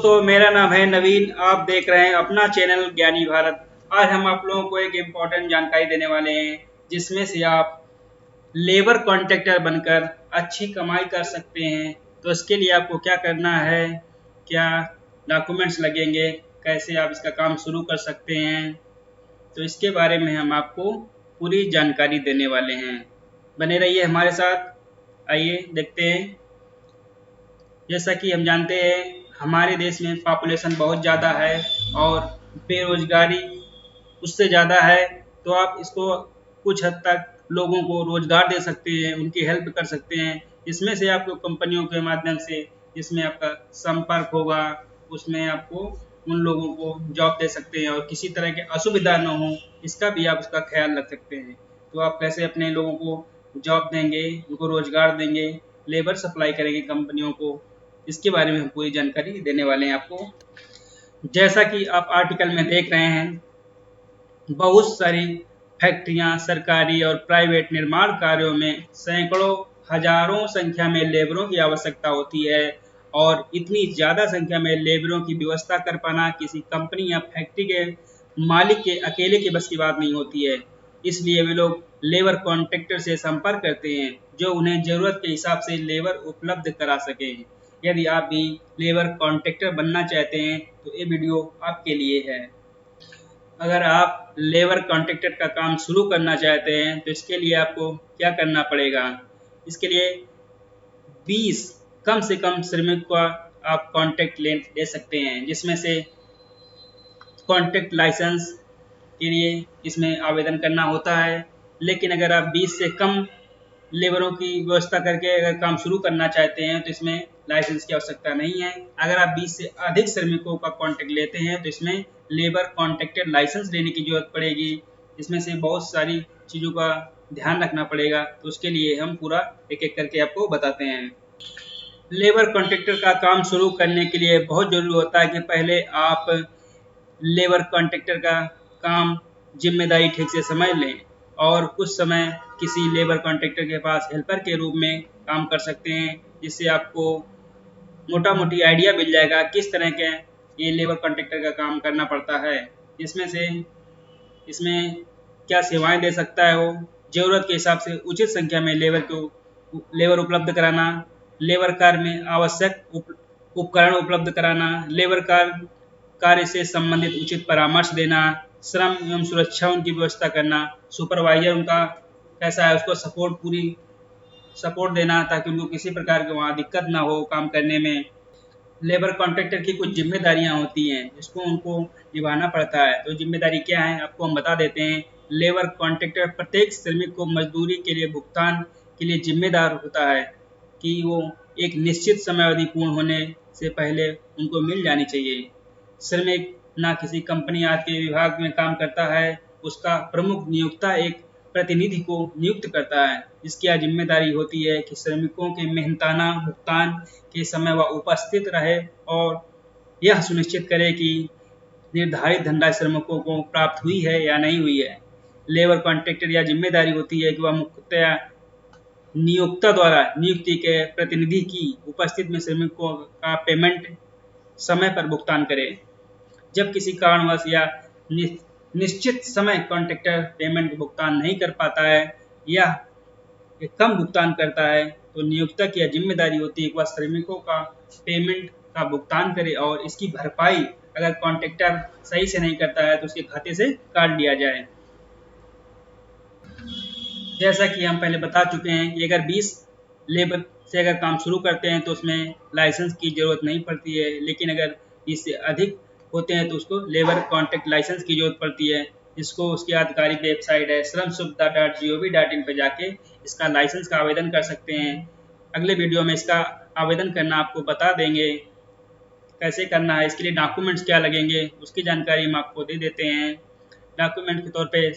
तो मेरा नाम है नवीन। आप देख रहे हैं अपना चैनल ज्ञानी भारत। आज हम आप लोगों को एक इम्पोर्टेंट जानकारी देने वाले हैं जिसमें से आप लेबर कॉन्ट्रैक्टर बनकर अच्छी कमाई कर सकते हैं। तो इसके लिए आपको क्या करना है, क्या डॉक्यूमेंट्स लगेंगे, कैसे आप इसका काम शुरू कर सकते हैं, तो इसके बारे में हम आपको पूरी जानकारी देने वाले हैं। बने रहिए हमारे साथ। आइए देखते हैं। जैसा कि हम जानते हैं हमारे देश में पॉपुलेशन बहुत ज़्यादा है और बेरोजगारी उससे ज़्यादा है। तो आप इसको कुछ हद तक लोगों को रोजगार दे सकते हैं, उनकी हेल्प कर सकते हैं। इसमें से आपको कंपनियों के माध्यम से जिसमें आपका संपर्क होगा उसमें आपको उन लोगों को जॉब दे सकते हैं और किसी तरह की असुविधा न हो इसका भी आप उसका ख्याल रख सकते हैं। तो आप कैसे अपने लोगों को जॉब देंगे, उनको रोजगार देंगे, लेबर सप्लाई करेंगे कंपनियों को, इसके बारे में हम पूरी जानकारी देने वाले हैं आपको। जैसा कि आप आर्टिकल में देख रहे हैं, बहुत सारी फैक्ट्रियां, सरकारी और प्राइवेट निर्माण कार्यों में सैकड़ों हजारों संख्या में लेबरों की आवश्यकता होती है और इतनी ज़्यादा संख्या में लेबरों की व्यवस्था कर पाना किसी कंपनी या फैक्ट्री के मालिक के अकेले के बस की बात नहीं होती है। इसलिए वे लोग लेबर कॉन्ट्रैक्टर से संपर्क करते हैं जो उन्हें ज़रूरत के हिसाब से लेबर उपलब्ध करा सकें। यदि आप भी लेबर कॉन्ट्रैक्टर बनना चाहते हैं तो ये वीडियो आपके लिए है। अगर आप लेबर कॉन्ट्रैक्टर का काम शुरू करना चाहते हैं तो इसके लिए आपको क्या करना पड़ेगा। इसके लिए 20 कम से कम श्रमिक का आप कॉन्ट्रैक्ट ले सकते हैं, जिसमें से कॉन्ट्रैक्ट लाइसेंस के लिए इसमें आवेदन करना होता है। लेकिन अगर आप 20 से कम लेबरों की व्यवस्था करके अगर काम शुरू करना चाहते हैं तो इसमें लाइसेंस की आवश्यकता नहीं है। अगर आप 20 से अधिक श्रमिकों का कॉन्ट्रैक्ट लेते हैं तो इसमें लेबर कॉन्ट्रैक्टर लाइसेंस लेने की जरूरत पड़ेगी। इसमें से बहुत सारी चीज़ों का ध्यान रखना पड़ेगा, तो उसके लिए हम पूरा एक एक करके आपको बताते हैं। लेबर कॉन्ट्रैक्टर का काम शुरू करने के लिए बहुत जरूरी होता है कि पहले आप लेबर कॉन्ट्रैक्टर का काम जिम्मेदारी ठीक से समझ लें और कुछ समय किसी लेबर कॉन्ट्रैक्टर के पास हेल्पर के रूप में काम कर सकते हैं, जिससे आपको मोटा मोटी आइडिया मिल जाएगा किस तरह के ये लेबर कॉन्ट्रैक्टर का काम करना पड़ता है। इसमें से इसमें क्या सेवाएं दे सकता है वो, ज़रूरत के हिसाब से उचित संख्या में लेबर उपलब्ध कराना, लेबर कार्य में आवश्यक उपकरण उपलब्ध कराना, लेबर कार्य से संबंधित उचित परामर्श देना, श्रम एवं सुरक्षा उनकी व्यवस्था करना, सुपरवाइजर उनका कैसा है उसको सपोर्ट देना ताकि उनको किसी प्रकार की वहाँ दिक्कत ना हो काम करने में। लेबर कॉन्ट्रैक्टर की कुछ जिम्मेदारियां होती हैं जिसको उनको निभाना पड़ता है। तो जिम्मेदारी क्या है आपको हम बता देते हैं। लेबर कॉन्ट्रैक्टर प्रत्येक श्रमिक को मजदूरी के लिए भुगतान के लिए जिम्मेदार होता है कि वो एक निश्चित समय अवधि पूर्ण होने से पहले उनको मिल जानी चाहिए। श्रमिक ना किसी कंपनी या के विभाग में काम करता है, उसका प्रमुख नियोक्ता एक प्रतिनिधि को नियुक्त करता है जिसकी यह जिम्मेदारी होती है कि श्रमिकों के मेहनताना भुगतान के समय वह उपस्थित रहे और यह सुनिश्चित करे कि निर्धारित धनराशि श्रमिकों को प्राप्त हुई है या नहीं हुई है। लेबर कॉन्ट्रैक्टर यह जिम्मेदारी होती है कि वह मुख्यतया नियोक्ता द्वारा नियुक्ति के प्रतिनिधि की उपस्थित में श्रमिकों का पेमेंट समय पर भुगतान करे। जब किसी कारणवश या निश्चित समय कॉन्ट्रैक्टर पेमेंट भुगतान नहीं कर पाता है या कम भुगतान करता है तो नियोक्ता की जिम्मेदारी होती है कि वह श्रमिकों का पेमेंट का भुगतान करे और इसकी भरपाई अगर कॉन्ट्रैक्टर सही से नहीं करता है तो उसके खाते से काट लिया जाए। जैसा कि हम पहले बता चुके हैं कि अगर 20 लेबर से अगर काम शुरू करते हैं तो उसमें लाइसेंस की ज़रूरत नहीं पड़ती है, लेकिन अगर 20 से अधिक होते हैं तो उसको लेबर कॉन्ट्रैक्ट लाइसेंस की ज़रूरत पड़ती है, जिसको उसकी आधिकारिक वेबसाइट है श्रमसुविधा.gov.in पर जाके इसका लाइसेंस का आवेदन कर सकते हैं। अगले वीडियो में इसका आवेदन करना आपको बता देंगे कैसे करना है। इसके लिए डॉक्यूमेंट्स क्या लगेंगे उसकी जानकारी हम आपको दे देते हैं। डॉक्यूमेंट के तौर पे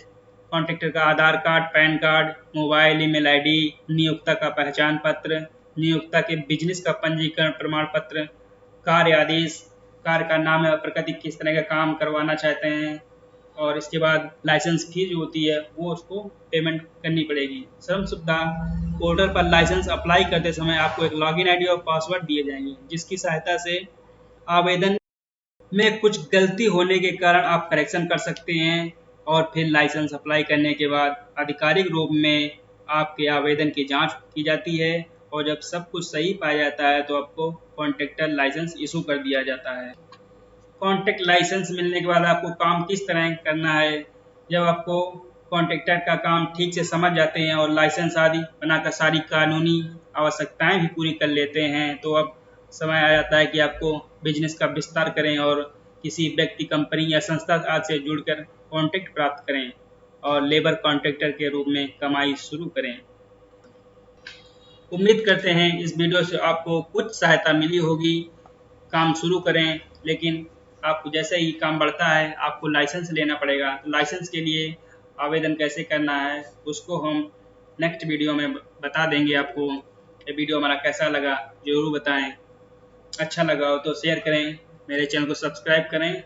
कॉन्ट्रैक्टर का Aadhaar card, PAN card, mobile, email ID, नियोक्ता का पहचान पत्र, नियोक्ता के बिजनेस का पंजीकरण प्रमाण पत्र, कार्य आदेश, कार्य का नाम है, प्रकृति किस तरह का काम करवाना चाहते हैं, और इसके बाद लाइसेंस फीस जो होती है वो उसको पेमेंट करनी पड़ेगी। श्रम सुविधा पोर्टल पर लाइसेंस अप्लाई करते समय आपको एक लॉगिन आईडी और पासवर्ड दिए जाएंगे जिसकी सहायता से आवेदन में कुछ गलती होने के कारण आप करेक्शन कर सकते हैं और फिर लाइसेंस अप्लाई करने के बाद आधिकारिक रूप में आपके आवेदन की जांच की जाती है और जब सब कुछ सही पाया जाता है तो आपको कॉन्ट्रैक्टर लाइसेंस इशू कर दिया जाता है। कॉन्ट्रैक्ट लाइसेंस मिलने के बाद आपको काम किस तरह करना है, जब आपको कॉन्ट्रैक्टर का काम ठीक से समझ जाते हैं और लाइसेंस आदि बनाकर सारी कानूनी आवश्यकताएं भी पूरी कर लेते हैं तो अब समय आ जाता है कि आपको बिजनेस का विस्तार करें और किसी व्यक्ति, कंपनी या संस्था आदि से जुड़कर कॉन्ट्रैक्ट प्राप्त करें और लेबर कॉन्ट्रैक्टर के रूप में कमाई शुरू करें। उम्मीद करते हैं इस वीडियो से आपको कुछ सहायता मिली होगी। काम शुरू करें, लेकिन आपको जैसे ही काम बढ़ता है आपको लाइसेंस लेना पड़ेगा। तो लाइसेंस के लिए आवेदन कैसे करना है उसको हम नेक्स्ट वीडियो में बता देंगे आपको। ये वीडियो हमारा कैसा लगा ज़रूर बताएं। अच्छा लगा हो तो शेयर करें, मेरे चैनल को सब्सक्राइब करें